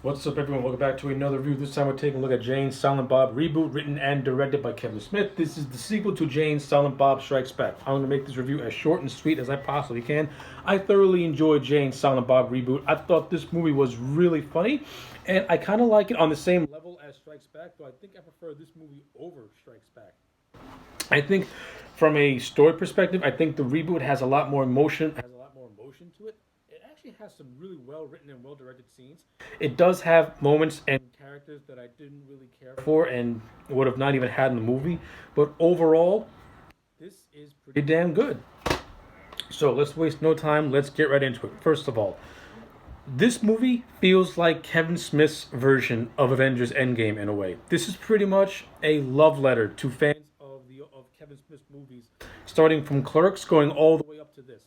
What's up, everyone? Welcome back to another review. This time we're taking a look at Jane Silent Bob Reboot, written and directed by Kevin Smith. This is the sequel to Jane Silent Bob Strikes Back. I'm going to make this review as short and sweet as I possibly can. I thoroughly enjoyed Jane Silent Bob Reboot. I thought this movie was really funny, and I kind of like it on the same level as Strikes Back, though I think I prefer this movie over Strikes Back. I think from a story perspective, I think the reboot has a lot more emotion to it. It actually has some really well written and well directed scenes. It does have moments and characters that I didn't really care for and would have not even had in the movie, but overall, this is pretty damn good. So let's waste no time. Let's get right into it. First of all, this movie feels like Kevin Smith's version of Avengers Endgame in a way. This is pretty much a love letter to fans of Kevin Smith's movies, starting from Clerks going all the way up to this.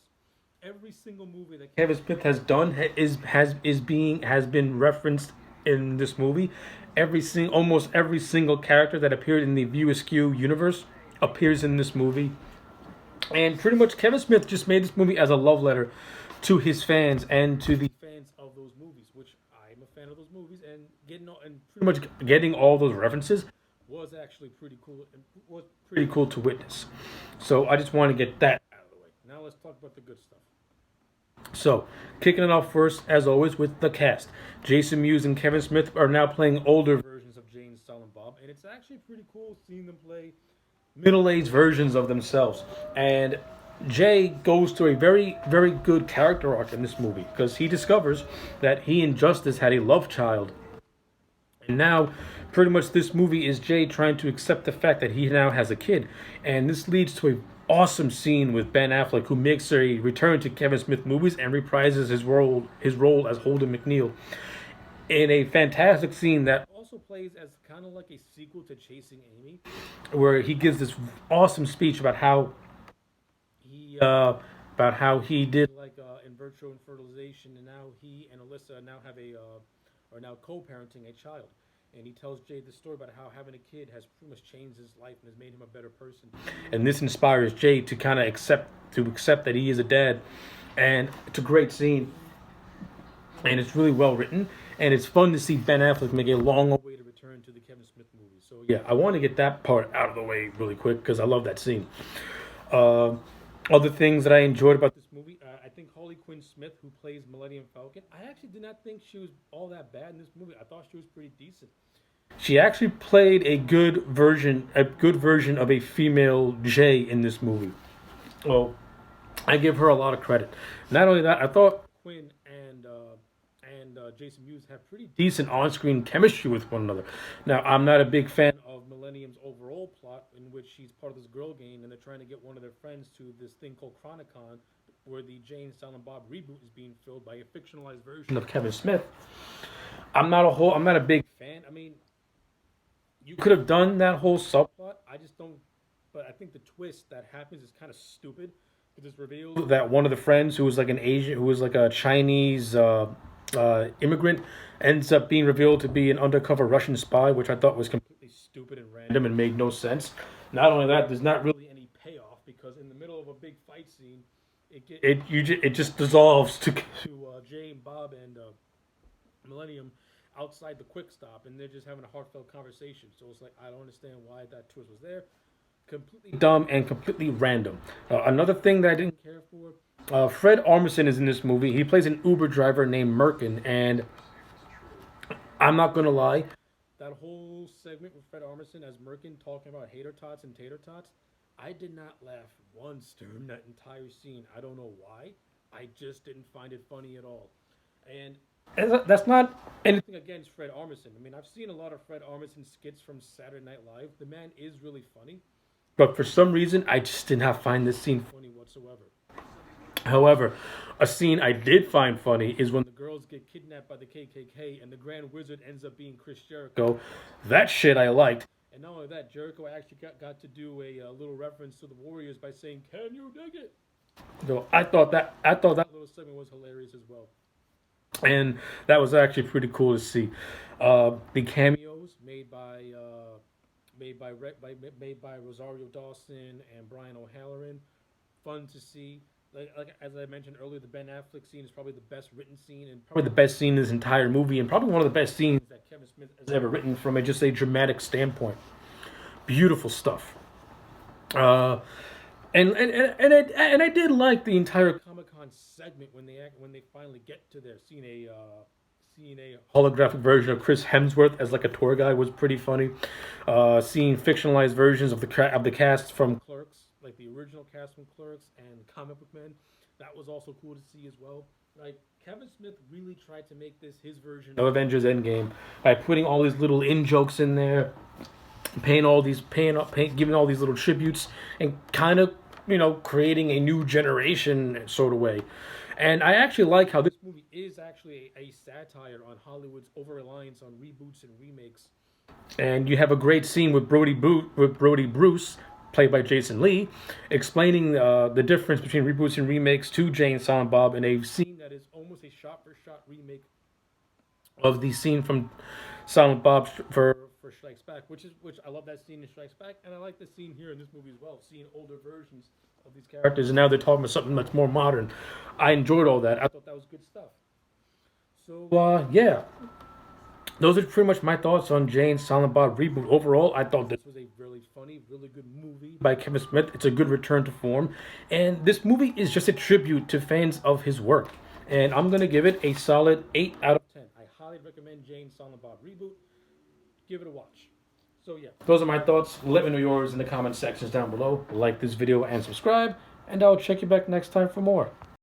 Every single movie that Kevin Smith has done has been referenced in this movie. Almost every single character that appeared in the View Askew universe appears in this movie. And pretty much Kevin Smith just made this movie as a love letter to his fans and to the fans of those movies, which I'm a fan of those movies, and pretty much getting all those references was actually pretty cool and was pretty cool to witness. So I just want to get that out of the way. Now let's talk about the good stuff. So, kicking it off first, as always, with the cast. Jason Mewes and Kevin Smith are now playing older versions of Jane, Silent Bob, and it's actually pretty cool seeing them play middle-aged versions of themselves. And Jay goes through a very, very good character arc in this movie because he discovers that he and Justice had a love child. And now, pretty much this movie is Jay trying to accept the fact that he now has a kid. And this leads to a awesome scene with Ben Affleck, who makes a return to Kevin Smith movies and reprises his role as Holden McNeil in a fantastic scene that also plays as kind of like a sequel to Chasing Amy, where he gives this awesome speech about how he did in vitro fertilization, and now he and Alyssa now have are now co-parenting a child. And he tells Jay the story about how having a kid has pretty much changed his life and has made him a better person. And this inspires Jay to kind of accept that he is a dad. And it's a great scene, and it's really well written, and it's fun to see Ben Affleck make a long-awaited return to the Kevin Smith movie. So yeah, I want to get that part out of the way really quick because I love that scene. Uh, Other things that I enjoyed about this movie, I think Harley Quinn Smith, who plays Millennium Falcon, I actually did not think she was all that bad in this movie. I thought she was pretty decent. She actually played a good version of a female Jay in this movie. Well, I give her a lot of credit. Not only that, I thought Quinn and Jason Mewes have pretty decent on-screen chemistry with one another. Now, I'm not a big fan of Millennium's overall plot, in which she's part of this girl gang, and they're trying to get one of their friends to this thing called Chronicon, where the Jane Silent Bob reboot is being filled by a fictionalized version of Kevin Smith. I'm not a big fan. I mean, you could have done that whole subplot. I just don't. But I think the twist that happens is kind of stupid. It is revealed that one of the friends, who was like an Asian, who was like a Chinese immigrant, ends up being revealed to be an undercover Russian spy, which I thought was completely stupid and random and made no sense. Not only that, there's not really any payoff because in the middle of a big fight scene, it just dissolves to Jay and Bob and Millennium outside the quick stop, and they're just having a heartfelt conversation. So it's like I don't understand why that twist was there. Completely dumb and completely random. Another thing that I didn't care for. Fred Armisen is in this movie. He plays an Uber driver named Merkin, and I'm not gonna lie, that whole segment with Fred Armisen as Merkin talking about hater tots and tater tots, I did not laugh once during that entire scene. I don't know why. I just didn't find it funny at all. And that's not anything against Fred Armisen. I mean, I've seen a lot of Fred Armisen skits from Saturday Night Live. The man is really funny, but for some reason, I just did not find this scene funny whatsoever. However, a scene I did find funny is when the girls get kidnapped by the KKK and the Grand Wizard ends up being Chris Jericho. That shit I liked. And not only that, Jericho actually got to do a little reference to the Warriors by saying, "Can you dig it?" So I thought that little segment was hilarious as well, and that was actually pretty cool to see. The cameos made by Rosario Dawson and Brian O'Halloran, fun to see. Like as I mentioned earlier, the Ben Affleck scene is probably the best written scene and probably the best scene in this entire movie, and probably one of the best scenes that Kevin Smith has ever written from a just a dramatic standpoint. Beautiful stuff. Uh, and I did like the entire Comic Con segment when they finally get to there, seeing a holographic version of Chris Hemsworth as like a tour guide was pretty funny. Seeing fictionalized versions of the cast from Clerks, like the original cast from Clerks and Comic Book Men, that was also cool to see as well. Like Kevin Smith really tried to make this his version of Avengers Endgame by putting all these little in jokes in there, giving all these little tributes, and kind of creating a new generation sort of way. And I actually like how this movie is actually a satire on Hollywood's over reliance on reboots and remakes. And you have a great scene with Brody Bruce, played by Jason Lee, explaining the difference between reboots and remakes to Jay and Silent Bob in a scene that is almost a shot-for-shot remake of the scene from Silent Bob for Strikes Back, which I love that scene in Strikes Back, and I like the scene here in this movie as well, seeing older versions of these characters, and now they're talking about something much more modern. I enjoyed all that. I thought that was good stuff. So yeah, those are pretty much my thoughts on Jay and Silent Bob Reboot. Overall, I thought this was a really funny, really good movie by Kevin Smith. It's a good return to form, and this movie is just a tribute to fans of his work. And I'm gonna give it a solid 8 out of 10. I highly recommend Jay and Silent Bob Reboot. Give it a watch. So yeah, those are my thoughts. Let me know yours in the comment sections down below. Like this video and subscribe, and I'll check you back next time for more.